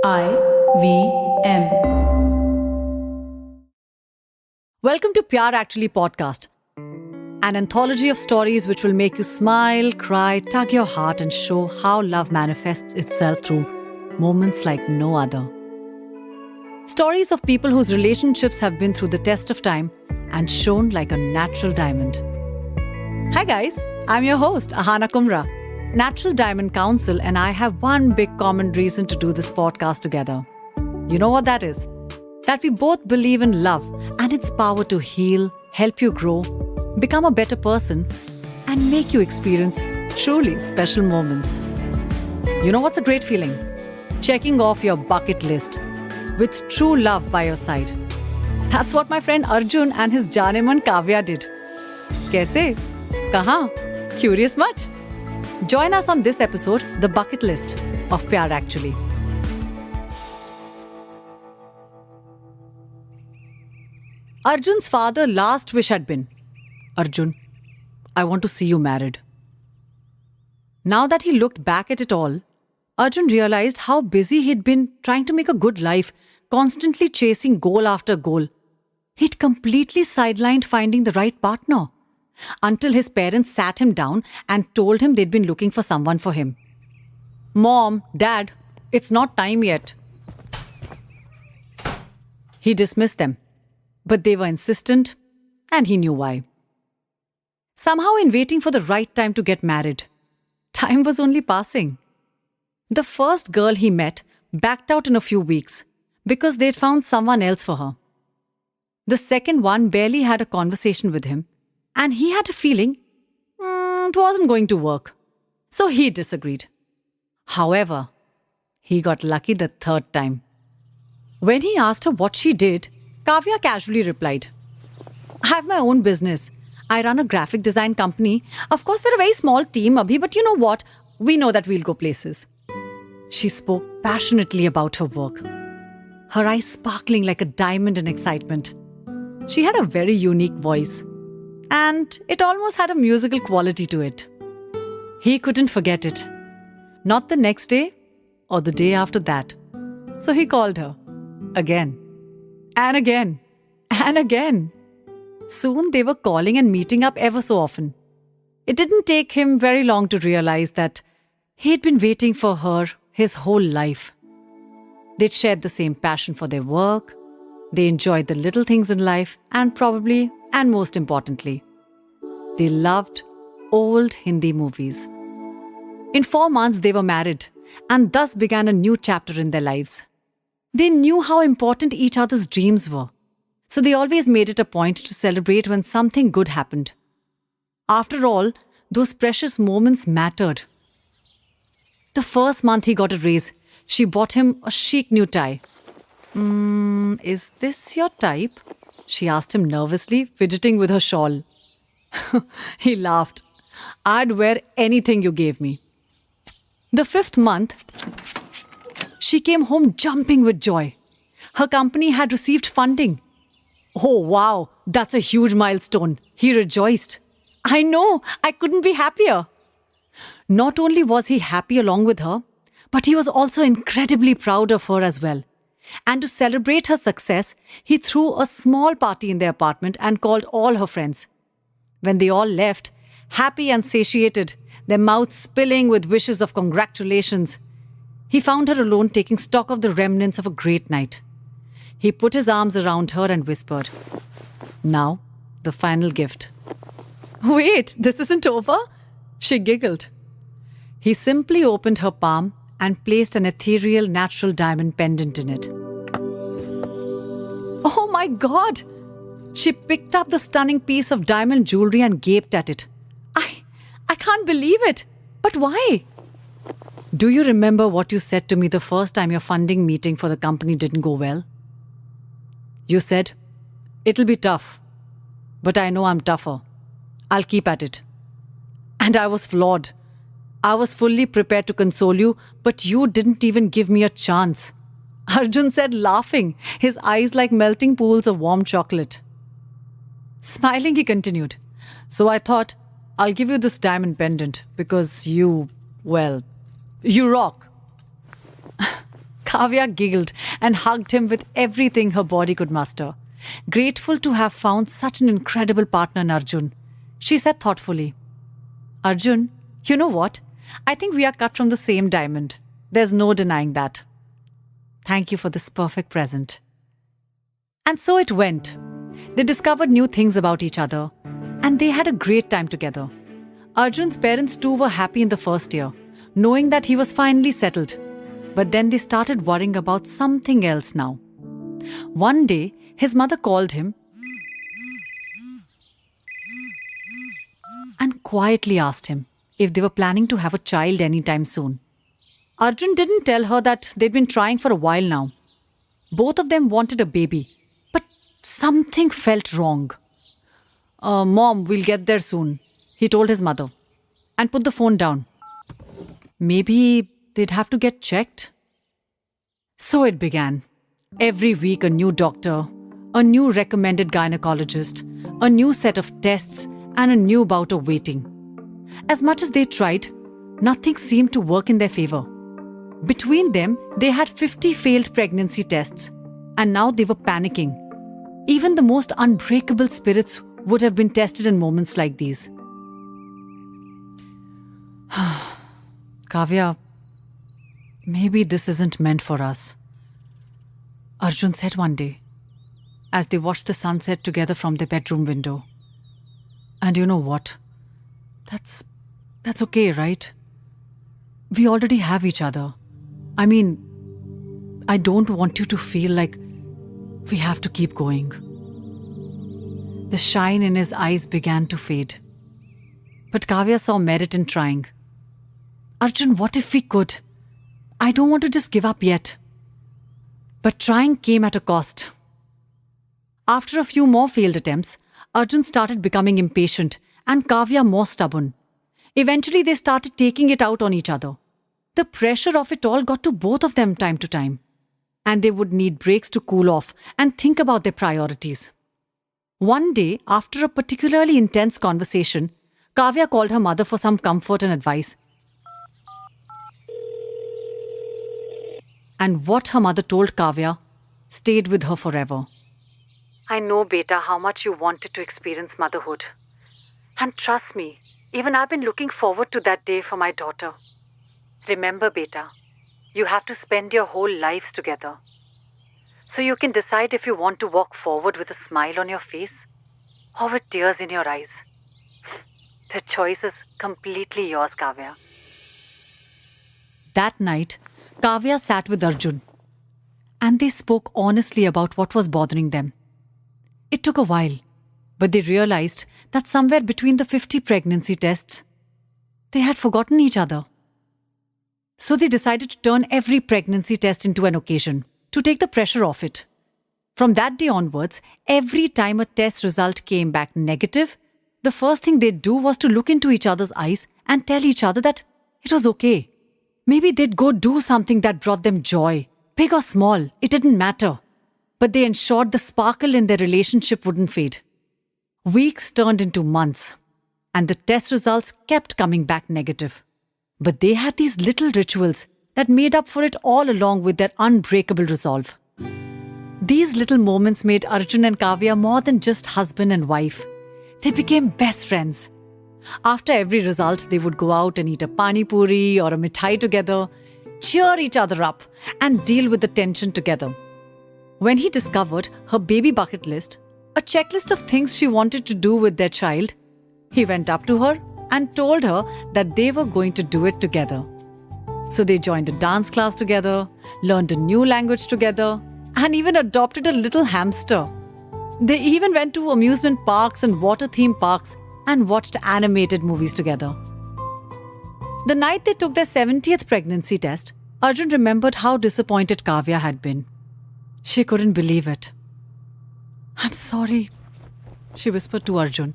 IVM. Welcome to Pyaar Actually Podcast, an anthology of stories which will make you smile, cry, tug your heart and show how love manifests itself through moments like no other. Stories of people whose relationships have been through the test of time and shone like a natural diamond. Hi guys, I'm your host, Ahana Kumra, Natural Diamond Council, and I have one big common reason to do this podcast together. You know what that is? That we both believe in love and its power to heal, help you grow, become a better person, and make you experience truly special moments. You know what's a great feeling? Checking off your bucket list with true love by your side. That's what my friend Arjun and his Janeman Kavya did. Kaise? Kahan? Curious much? Join us on this episode, The Bucket List of Pyaar Actually. Arjun's father's last wish had been, Arjun, I want to see you married. Now that he looked back at it all, Arjun realized how busy he'd been trying to make a good life, constantly chasing goal after goal. He'd completely sidelined finding the right partner until his parents sat him down and told him they'd been looking for someone for him. Mom, Dad, it's not time yet. He dismissed them, but they were insistent and he knew why. Somehow, in waiting for the right time to get married, time was only passing. The first girl he met backed out in a few weeks because they'd found someone else for her. The second one barely had a conversation with him, and he had a feeling it wasn't going to work. So he disagreed. However, he got lucky the third time. When he asked her what she did, Kavya casually replied, I have my own business. I run a graphic design company. Of course, we're a very small team, Abhi, but you know what? We know that we'll go places. She spoke passionately about her work, her eyes sparkling like a diamond in excitement. She had a very unique voice, and it almost had a musical quality to it. He couldn't forget it. Not the next day or the day after that. So he called her again and again and again. Soon they were calling and meeting up ever so often. It didn't take him very long to realize that he'd been waiting for her his whole life. They'd shared the same passion for their work. They enjoyed the little things in life, and probably, and most importantly, they loved old Hindi movies. In 4 months, they were married and thus began a new chapter in their lives. They knew how important each other's dreams were, so they always made it a point to celebrate when something good happened. After all, those precious moments mattered. The first month he got a raise, she bought him a chic new tie. Is this your type? She asked him nervously, fidgeting with her shawl. He laughed. I'd wear anything you gave me. The 5th month, she came home jumping with joy. Her company had received funding. Oh wow, that's a huge milestone. He rejoiced. I know, I couldn't be happier. Not only was he happy along with her, but he was also incredibly proud of her as well. And to celebrate her success, he threw a small party in their apartment and called all her friends. When they all left, happy and satiated, their mouths spilling with wishes of congratulations, he found her alone taking stock of the remnants of a great night. He put his arms around her and whispered, Now, the final gift. Wait, this isn't over? She giggled. He simply opened her palm and placed an ethereal natural diamond pendant in it. Oh my God! She picked up the stunning piece of diamond jewelry and gaped at it. I can't believe it! But why? Do you remember what you said to me the first time your funding meeting for the company didn't go well? You said, it'll be tough, but I know I'm tougher. I'll keep at it. And I was flawed. I was fully prepared to console you, but you didn't even give me a chance. Arjun said, laughing, his eyes like melting pools of warm chocolate. Smiling, he continued, So I thought, I'll give you this diamond pendant because you rock. Kavya giggled and hugged him with everything her body could muster. Grateful to have found such an incredible partner in Arjun, she said thoughtfully, Arjun, you know what? I think we are cut from the same diamond. There's no denying that. Thank you for this perfect present. And so it went. They discovered new things about each other, and they had a great time together. Arjun's parents too were happy in the first year, knowing that he was finally settled. But then they started worrying about something else now. One day, his mother called him and quietly asked him if they were planning to have a child anytime soon. Arjun didn't tell her that they'd been trying for a while now. Both of them wanted a baby, but something felt wrong. Mom, we'll get there soon, he told his mother, and put the phone down. Maybe they'd have to get checked. So it began. Every week a new doctor, a new recommended gynecologist, a new set of tests, and a new bout of waiting. As much as they tried, nothing seemed to work in their favor. Between them, they had 50 failed pregnancy tests, and now they were panicking. Even the most unbreakable spirits would have been tested in moments like these. Kavya, maybe this isn't meant for us, Arjun said one day, as they watched the sunset together from their bedroom window. And you know what? That's okay, right? We already have each other. I mean, I don't want you to feel like we have to keep going. The shine in his eyes began to fade. But Kavya saw merit in trying. Arjun, what if we could? I don't want to just give up yet. But trying came at a cost. After a few more failed attempts, Arjun started becoming impatient and Kavya more stubborn. Eventually, they started taking it out on each other. The pressure of it all got to both of them time to time, and they would need breaks to cool off and think about their priorities. One day, after a particularly intense conversation, Kavya called her mother for some comfort and advice. And what her mother told Kavya stayed with her forever. I know, beta, how much you wanted to experience motherhood. And trust me, even I've been looking forward to that day for my daughter. Remember, beta, you have to spend your whole lives together. So you can decide if you want to walk forward with a smile on your face or with tears in your eyes. The choice is completely yours, Kavya. That night, Kavya sat with Arjun, and they spoke honestly about what was bothering them. It took a while, but they realized that somewhere between the 50 pregnancy tests, they had forgotten each other. So they decided to turn every pregnancy test into an occasion, to take the pressure off it. From that day onwards, every time a test result came back negative, the first thing they'd do was to look into each other's eyes and tell each other that it was okay. Maybe they'd go do something that brought them joy. Big or small, it didn't matter. But they ensured the sparkle in their relationship wouldn't fade. Weeks turned into months, and the test results kept coming back negative. But they had these little rituals that made up for it all along with their unbreakable resolve. These little moments made Arjun and Kavya more than just husband and wife. They became best friends. After every result, they would go out and eat a pani puri or a mithai together, cheer each other up, and deal with the tension together. When he discovered her baby bucket list, a checklist of things she wanted to do with their child, he went up to her and told her that they were going to do it together. So they joined a dance class together, learned a new language together, and even adopted a little hamster. They even went to amusement parks and water theme parks and watched animated movies together. The night they took their 70th pregnancy test, Arjun remembered how disappointed Kavya had been. She couldn't believe it. I'm sorry, she whispered to Arjun.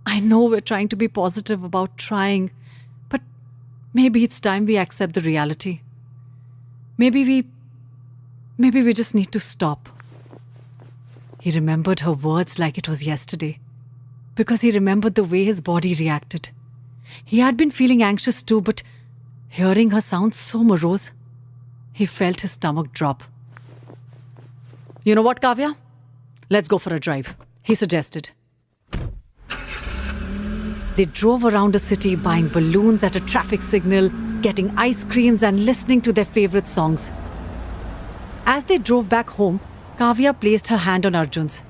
I know we're trying to be positive about trying, but maybe it's time we accept the reality. Maybe we just need to stop. He remembered her words like it was yesterday, because he remembered the way his body reacted. He had been feeling anxious too, but hearing her sound so morose, he felt his stomach drop. You know what, Kavya? Let's go for a drive, he suggested. They drove around a city buying balloons at a traffic signal, getting ice creams and listening to their favorite songs. As they drove back home, Kavya placed her hand on Arjun's.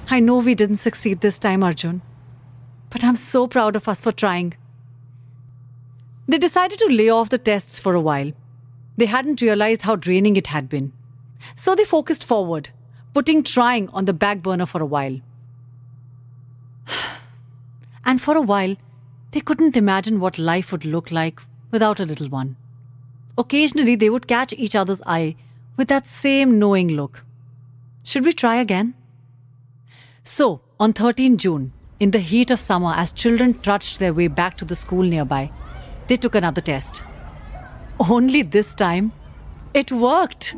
I know we didn't succeed this time, Arjun, but I'm so proud of us for trying. They decided to lay off the tests for a while. They hadn't realized how draining it had been. So they focused forward, putting trying on the back burner for a while. And for a while, they couldn't imagine what life would look like without a little one. Occasionally, they would catch each other's eye with that same knowing look. Should we try again? So, on 13 June, in the heat of summer, as children trudged their way back to the school nearby, they took another test. Only this time, it worked.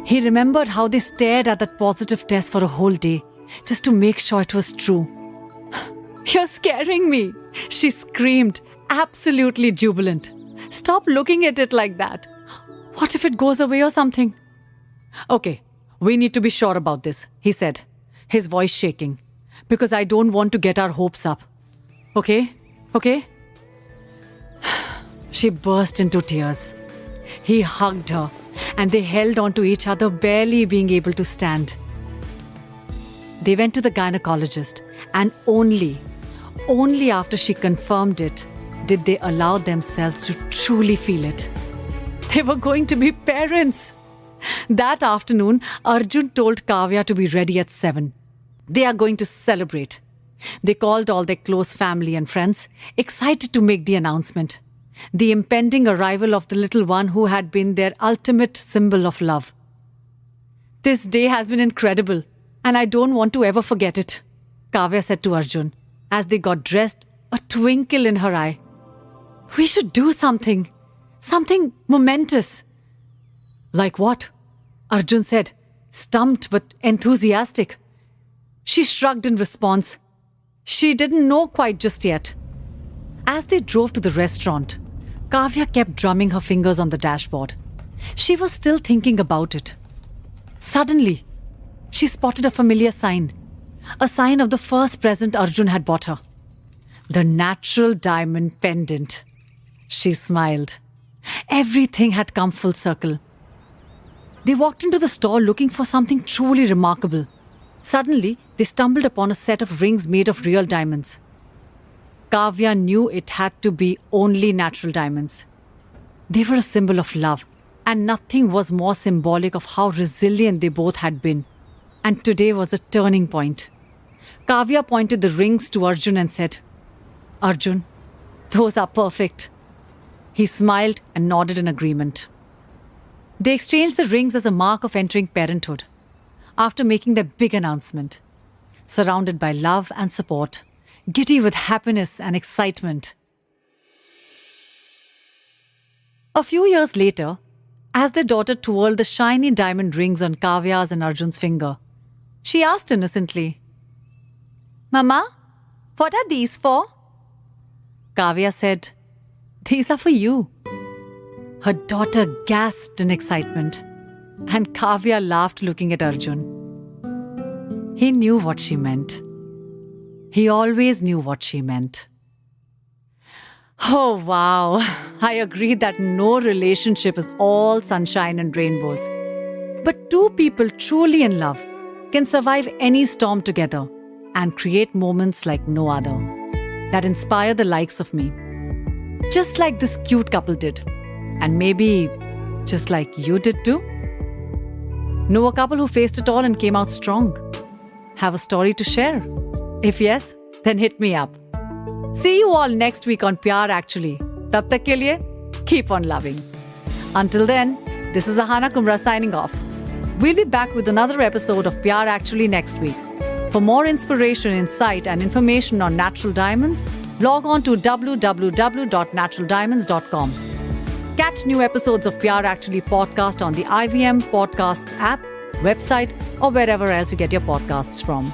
He remembered how they stared at that positive test for a whole day, just to make sure it was true. You're scaring me, she screamed, absolutely jubilant. Stop looking at it like that. What if it goes away or something? Okay, we need to be sure about this, he said, his voice shaking, because I don't want to get our hopes up. Okay? She burst into tears. He hugged her, and they held on to each other, barely being able to stand. They went to the gynecologist, and only after she confirmed it did they allow themselves to truly feel it. They were going to be parents. That afternoon, Arjun told Kavya to be ready at 7. They are going to celebrate. They called all their close family and friends, excited to make the announcement. The impending arrival of the little one who had been their ultimate symbol of love. This day has been incredible, and I don't want to ever forget it, Kavya said to Arjun, as they got dressed, a twinkle in her eye. We should do something momentous. Like what? Arjun said, stumped but enthusiastic. She shrugged in response. She didn't know quite just yet. As they drove to the restaurant, Kavya kept drumming her fingers on the dashboard. She was still thinking about it. Suddenly, she spotted a familiar sign. A sign of the first present Arjun had bought her. The natural diamond pendant. She smiled. Everything had come full circle. They walked into the store looking for something truly remarkable. Suddenly, they stumbled upon a set of rings made of real diamonds. Kavya knew it had to be only natural diamonds. They were a symbol of love, and nothing was more symbolic of how resilient they both had been. And today was a turning point. Kavya pointed the rings to Arjun and said, Arjun, those are perfect. He smiled and nodded in agreement. They exchanged the rings as a mark of entering parenthood. After making their big announcement, surrounded by love and support, giddy with happiness and excitement. A few years later, as their daughter twirled the shiny diamond rings on Kavya's and Arjun's finger, she asked innocently, Mama, what are these for? Kavya said, These are for you. Her daughter gasped in excitement, and Kavya laughed looking at Arjun. He knew what she meant. He always knew what she meant. Oh wow, I agree that no relationship is all sunshine and rainbows. But two people truly in love can survive any storm together and create moments like no other that inspire the likes of me. Just like this cute couple did. And maybe just like you did too. Know a couple who faced it all and came out strong? Have a story to share? If yes, then hit me up. See you all next week on Pyaar Actually. Tab tak ke liye, keep on loving. Until then, this is Ahana Kumra signing off. We'll be back with another episode of Pyaar Actually next week. For more inspiration, insight, and information on natural diamonds, log on to www.naturaldiamonds.com. Catch new episodes of Pyaar Actually Podcast on the IVM Podcasts app, website, or wherever else you get your podcasts from.